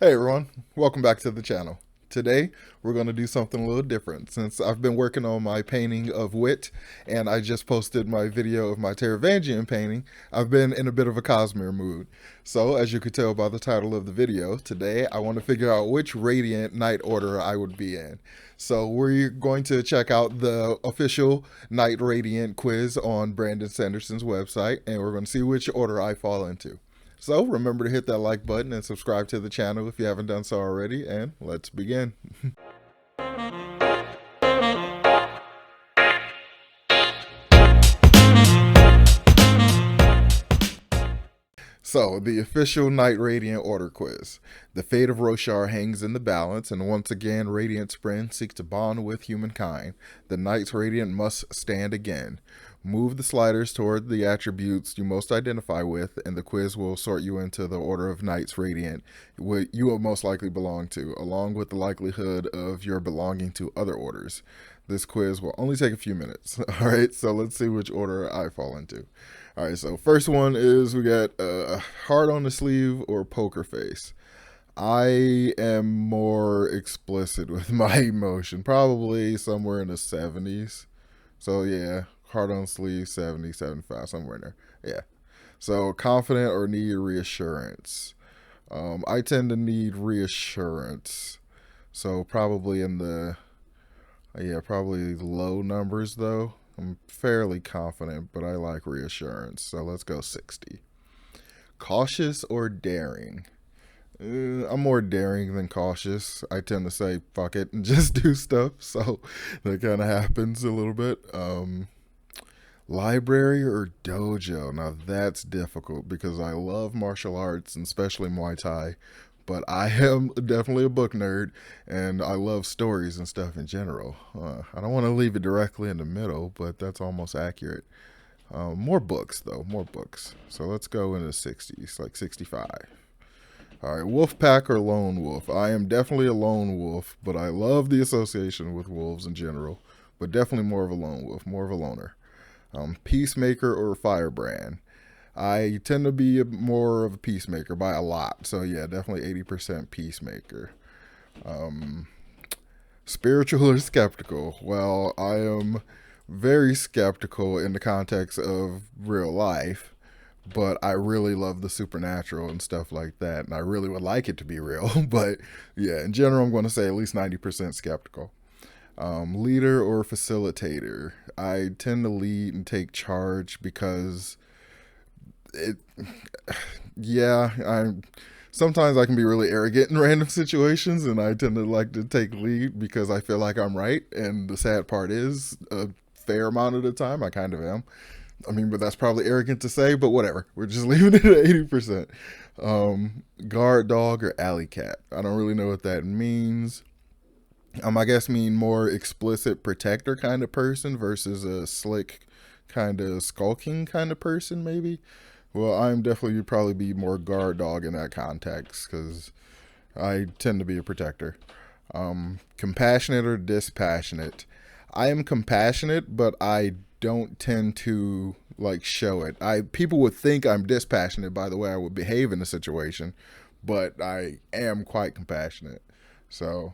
Hey everyone, welcome back to the channel. Today we're going to do something a little different since I've been working on my painting of Wit and I just posted my video of my Taravangian painting. I've been in a bit of a Cosmere mood. So as you could tell by the title of the video, today I want to figure out which Radiant Knight Order I would be in. So we're going to check out the official Knight Radiant quiz on Brandon Sanderson's website and we're going to see which order I fall into. So remember to hit that like button and subscribe to the channel if you haven't done so already, and let's begin. So, the official Knight Radiant Order quiz. The fate of Roshar hangs in the balance, and once again Radiant Spren seeks to bond with humankind. The Knights Radiant must stand again. Move the sliders toward the attributes you most identify with, and the quiz will sort you into the order of Knights Radiant you will most likely belong to, along with the likelihood of your belonging to other orders. This quiz will only take a few minutes. Alright, so let's see which order I fall into. Alright, so first one is we got heart on the sleeve or poker face. I am more explicit with my emotion, probably somewhere in the 70s. So yeah, heart on sleeve, 70, 75, somewhere in there. Yeah. So confident or need reassurance. I tend to need reassurance. So probably in the, probably low numbers though. I'm fairly confident, but I like reassurance. So let's go 60. Cautious or daring? I'm more daring than cautious. I tend to say fuck it and just do stuff. So that kind of happens a little bit. Library or dojo? Now that's difficult because I love martial arts and especially Muay Thai. But I am definitely a book nerd, and I love stories and stuff in general. I don't want to leave it directly in the middle, but that's almost accurate. More books, though. More books. So let's go into the 60s, like 65. All right, wolf pack or lone wolf? I am definitely a lone wolf, but I love the association with wolves in general. But definitely more of a lone wolf, more of a loner. Peacemaker or firebrand? I tend to be more of a peacemaker by a lot. So yeah, definitely 80% peacemaker. Spiritual or skeptical? Well, I am very skeptical in the context of real life, but I really love the supernatural and stuff like that. And I really would like it to be real. But yeah, in general, I'm going to say at least 90% skeptical. Leader or facilitator? I tend to lead and take charge because I'm sometimes I can be really arrogant in random situations, and I tend to like to take lead because I feel like I'm right. And the sad part is, a fair amount of the time, I kind of am. I mean, but that's probably arrogant to say, but whatever. We're just leaving it at 80%. Guard dog or alley cat? I don't really know what that means. I guess mean more explicit protector kind of person versus a slick kind of skulking kind of person, maybe. Well, I'm definitely would probably be more guard dog in that context because I tend to be a protector. Compassionate or dispassionate? I am compassionate, but I don't tend to like show it. People would think I'm dispassionate by the way I would behave in a situation, but I am quite compassionate. So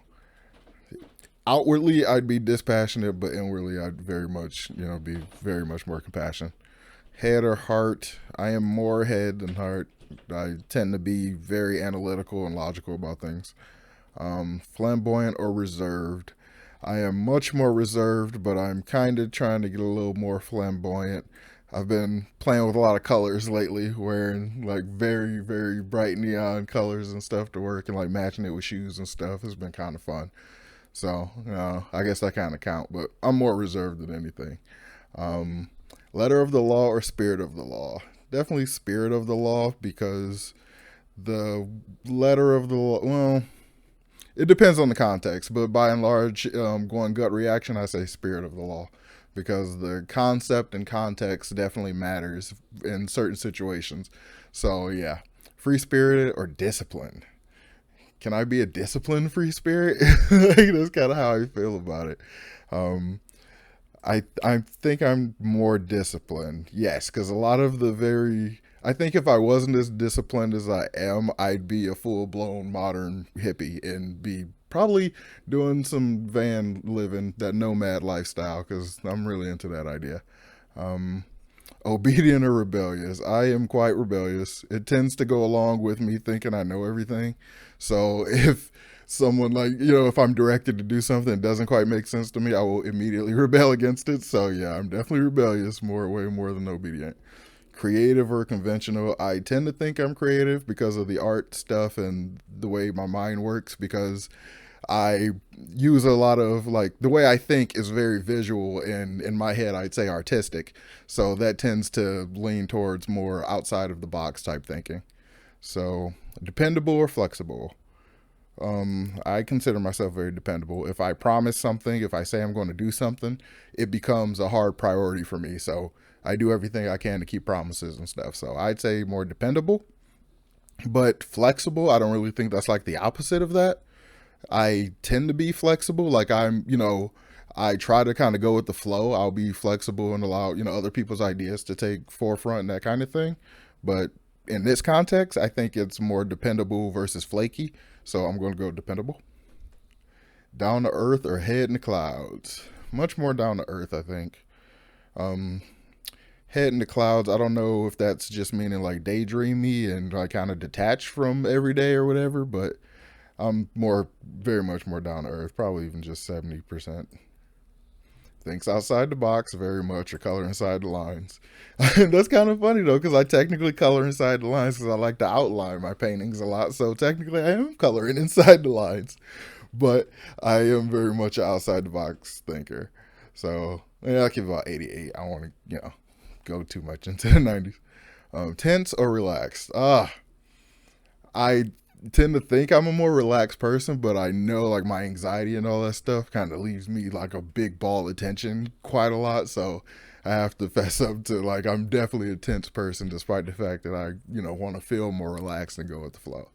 outwardly I'd be dispassionate, but inwardly I'd very much, be very much more compassionate. Head or heart? I am more head than heart. I tend to be very analytical and logical about things. Flamboyant or reserved? I am much more reserved, but I'm kind of trying to get a little more flamboyant. I've been playing with a lot of colors lately, wearing like very, very bright neon colors and stuff to work and like matching it with shoes and stuff. It's been kind of fun. So, I guess that kind of count, but I'm more reserved than anything. Letter of the law or spirit of the law? Definitely spirit of the law because the letter of the law, well, it depends on the context, but by and large, going gut reaction, I say spirit of the law because the concept and context definitely matters in certain situations. So yeah, free spirited or disciplined? Can I be a disciplined free spirit? That's kind of how I feel about it. I think I'm more disciplined, yes, because a lot of the very I think if I wasn't as disciplined as I am, I'd be a full blown modern hippie and be probably doing some van living, that nomad lifestyle, because I'm really into that idea. Um, Obedient or rebellious? I am quite rebellious. It tends to go along with me thinking I know everything. So if someone, like, if I'm directed to do something that doesn't quite make sense to me, I will immediately rebel against it. So yeah, I'm definitely rebellious, way more than obedient. Creative or conventional? I tend to think I'm creative because of the art stuff and the way my mind works, because I use a lot of, like, the way I think is very visual, and in my head I'd say artistic. So that tends to lean towards more outside of the box type thinking. So dependable or flexible? I consider myself very dependable. If I promise something, if I say I'm going to do something, it becomes a hard priority for me. So I do everything I can to keep promises and stuff. So I'd say more dependable, but flexible. I don't really think that's like the opposite of that. I tend to be flexible. Like I try to kind of go with the flow. I'll be flexible and allow, other people's ideas to take forefront and that kind of thing. But in this context, I think it's more dependable versus flaky. So I'm going to go dependable. Down to earth or head in the clouds? Much more down to earth, I think. Um, Head in the clouds, I don't know if that's just meaning like daydreamy and like kind of detached from every day or whatever, but I'm very much more down to earth, probably even just 70%. Thinks outside the box very much, or color inside the lines. That's kind of funny though, because I technically color inside the lines because I like to outline my paintings a lot. So technically, I am coloring inside the lines, but I am very much an outside the box thinker. So yeah, I'll give about 88. I don't want to, go too much into the 90s. Tense or relaxed? I tend to think I'm a more relaxed person, but I know like my anxiety and all that stuff kind of leaves me like a big ball of tension quite a lot. So I have to fess up to, like, I'm definitely a tense person, despite the fact that I, want to feel more relaxed and go with the flow.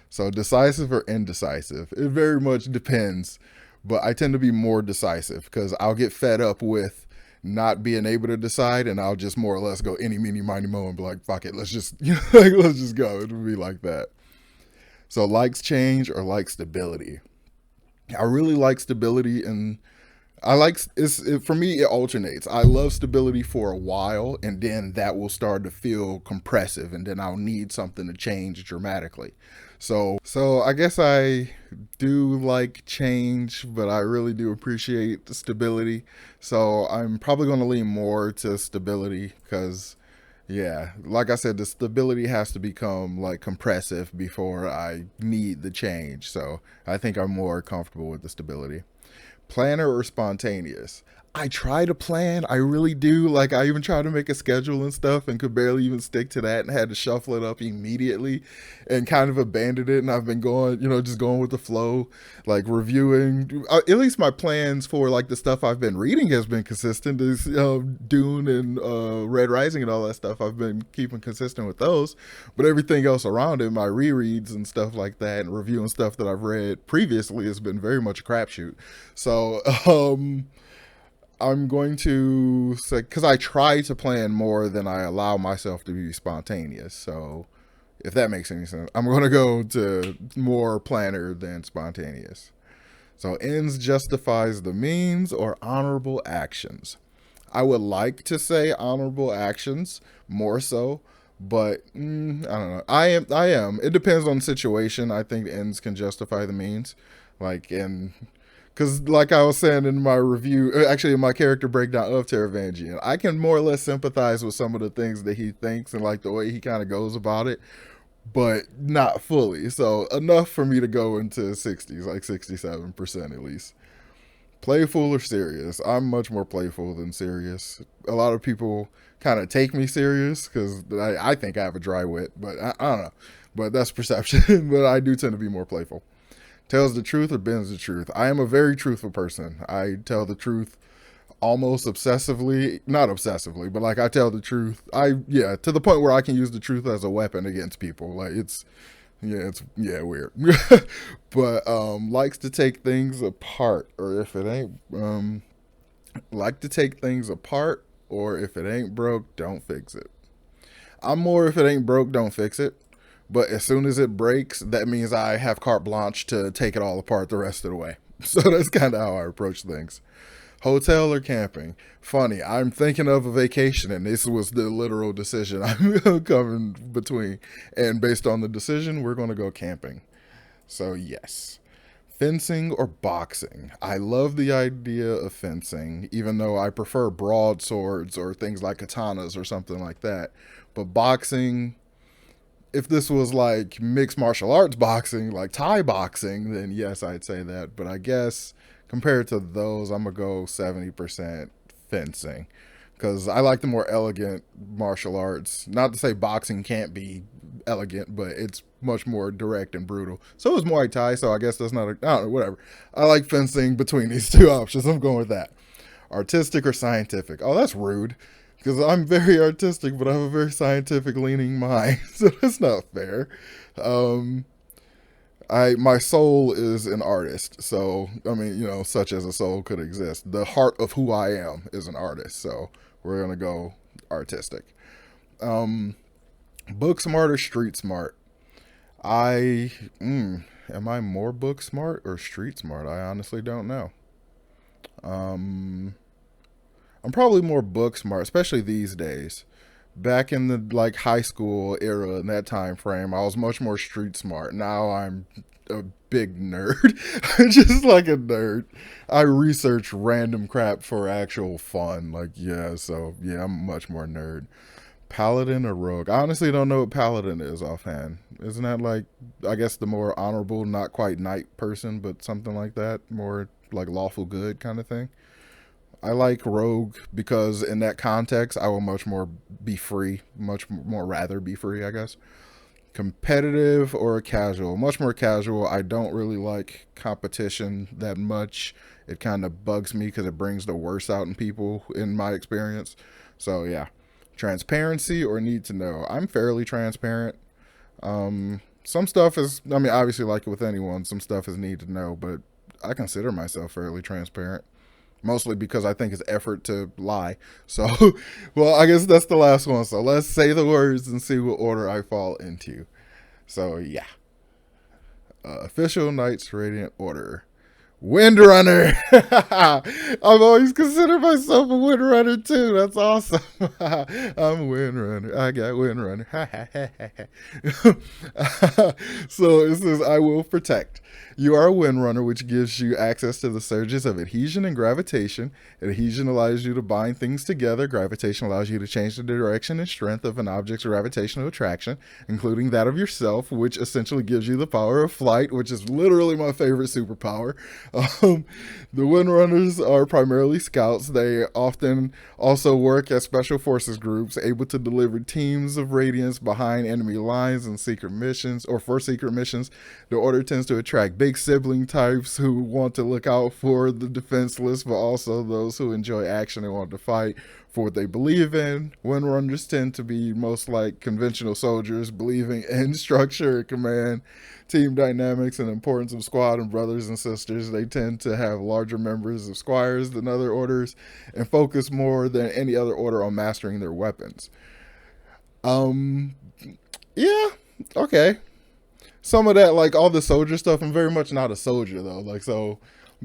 So decisive or indecisive? It very much depends, but I tend to be more decisive because I'll get fed up with not being able to decide, and I'll just more or less go any, meeny, miny, mo, and be like, fuck it, let's just, let's just go. It'll be like that. So likes change or like stability? I really like stability, and for me it alternates. I love stability for a while, and then that will start to feel compressive, and then I'll need something to change dramatically. So I guess I do like change, but I really do appreciate the stability. So I'm probably going to lean more to stability because, yeah, like I said, the stability has to become like compressive before I need the change. So I think I'm more comfortable with the stability. Planner or spontaneous? I try to plan. I really do. Like, I even try to make a schedule and stuff and could barely even stick to that and had to shuffle it up immediately and kind of abandoned it. And I've been going, just going with the flow, like reviewing. At least my plans for like the stuff I've been reading has been consistent. Is Dune and Red Rising and all that stuff. I've been keeping consistent with those. But everything else around it, my rereads and stuff like that, and reviewing stuff that I've read previously, has been very much a crapshoot. So, I'm going to say, because I try to plan more than I allow myself to be spontaneous. So, if that makes any sense, I'm going to go to more planner than spontaneous. So, ends justifies the means or honorable actions? I would like to say honorable actions more so, but I don't know. I am. It depends on the situation. I think ends can justify the means, like in because, like I was saying in my review, actually in my character breakdown of Teravangian, I can more or less sympathize with some of the things that he thinks and like the way he kind of goes about it, but not fully. So enough for me to go into 60s, like 67% at least. Playful or serious? I'm much more playful than serious. A lot of people kind of take me serious because I think I have a dry wit, but I don't know. But that's perception. But I do tend to be more playful. Tells the truth or bends the truth? I am a very truthful person. I tell the truth almost obsessively, not obsessively, but like I tell the truth. Yeah, to the point where I can use the truth as a weapon against people. Like it's weird. But likes to take things apart, or if it ain't like to take things apart, or if it ain't broke, don't fix it. I'm more if it ain't broke, don't fix it. But as soon as it breaks, that means I have carte blanche to take it all apart the rest of the way. So that's kind of how I approach things. Hotel or camping? Funny, I'm thinking of a vacation, and this was the literal decision I'm coming between. And based on the decision, we're going to go camping. So, yes. Fencing or boxing? I love the idea of fencing, even though I prefer broadswords or things like katanas or something like that. But boxing, if this was like mixed martial arts boxing, like Thai boxing, then yes, I'd say that. But I guess compared to those, I'm going to go 70% fencing because I like the more elegant martial arts. Not to say boxing can't be elegant, but it's much more direct and brutal. So is Muay Thai, so I guess that's not a, I don't know, whatever. I like fencing between these two options. I'm going with that. Artistic or scientific? Oh, that's rude because I'm very artistic, but I have a very scientific leaning mind, so that's not fair. Um, I my soul is an artist, so I mean, such as a soul could exist. The heart of who I am is an artist, so we're gonna go artistic. Um, Book smart or street smart? I am I more book smart or street smart? I honestly don't know. Um, I'm probably more book smart, especially these days. Back in the like high school era in that time frame, I was much more street smart. Now I'm a big nerd. Just like a nerd. I research random crap for actual fun. Like yeah, so yeah, I'm much more nerd. Paladin or rogue? I honestly don't know what paladin is offhand. Isn't that like I guess the more honorable, not quite knight person, but something like that? More like lawful good kind of thing. I like rogue because in that context, I will much more be free, much more rather be free, I guess. Competitive or casual? Much more casual. I don't really like competition that much. It kind of bugs me because it brings the worst out in people, in my experience. So, yeah. Transparency or need to know? I'm fairly transparent. Some stuff is, I mean, obviously, like with anyone, some stuff is need to know, but I consider myself fairly transparent mostly because I think it's effort to lie. So, well, I guess that's the last one. So let's say the words and see what order I fall into. So, yeah. Official Knights Radiant Order. Windrunner. I've always considered myself a Windrunner too. That's awesome. I'm a Windrunner. I got Windrunner. So it says, I will protect. You are a Windrunner, which gives you access to the surges of adhesion and gravitation. Adhesion allows you to bind things together. Gravitation allows you to change the direction and strength of an object's gravitational attraction, including that of yourself, which essentially gives you the power of flight, which is literally my favorite superpower. Um, the Windrunners are primarily scouts. They often also work as special forces groups, able to deliver teams of radiance behind enemy lines and secret missions, or for secret missions. The order tends to attract big sibling types who want to look out for the defenseless, but also those who enjoy action and want to fight for what they believe in. Windrunners tend to be most like conventional soldiers, believing in structure and command, team dynamics, and importance of squad and brothers and sisters. They tend to have larger members of squires than other orders and focus more than any other order on mastering their weapons. Um, yeah, okay. Some of that, like all the soldier stuff, I'm very much not a soldier though. Like, so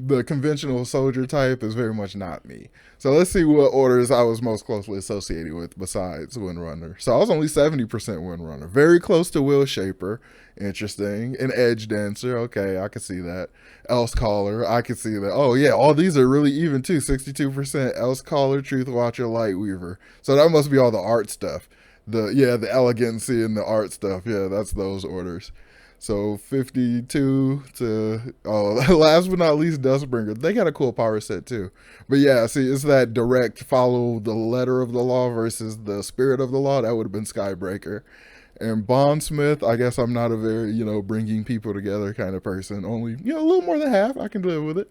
the conventional soldier type is very much not me. So let's see what orders I was most closely associated with besides Windrunner. So I was only 70% Windrunner. Very close to Will Shaper. Interesting. An Edge Dancer. Okay, I can see that. Else Caller. I can see that. Oh, yeah, all these are really even too. 62% Else Caller, Truth Watcher, Light Weaver. So that must be all the art stuff. The elegancy and the art stuff. Yeah, that's those orders. So 52 to, oh, last but not least, Dustbringer. They got a cool power set too. But yeah, see, it's that direct follow the letter of the law versus the spirit of the law. That would have been Skybreaker. And Bondsmith, I guess I'm not a very, bringing people together kind of person. Only, a little more than half. I can live with it.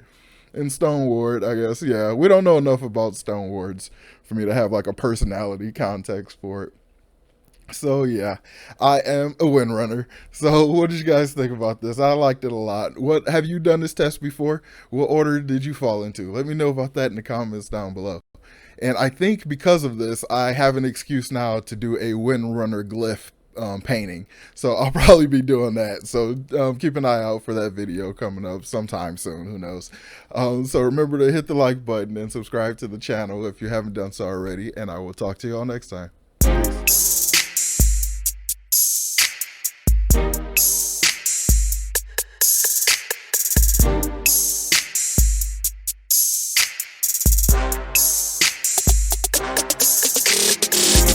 And Stoneward, I guess, yeah. We don't know enough about Stonewards for me to have like a personality context for it. So yeah, I am a Windrunner. So what did you guys think about this? I liked it a lot. What have you done this test before? What order did you fall into? Let me know about that in the comments down below. And I think because of this, I have an excuse now to do a Windrunner glyph painting. So I'll probably be doing that. So keep an eye out for that video coming up sometime soon. Who knows? So remember to hit the like button and subscribe to the channel if you haven't done so already. And I will talk to you all next time.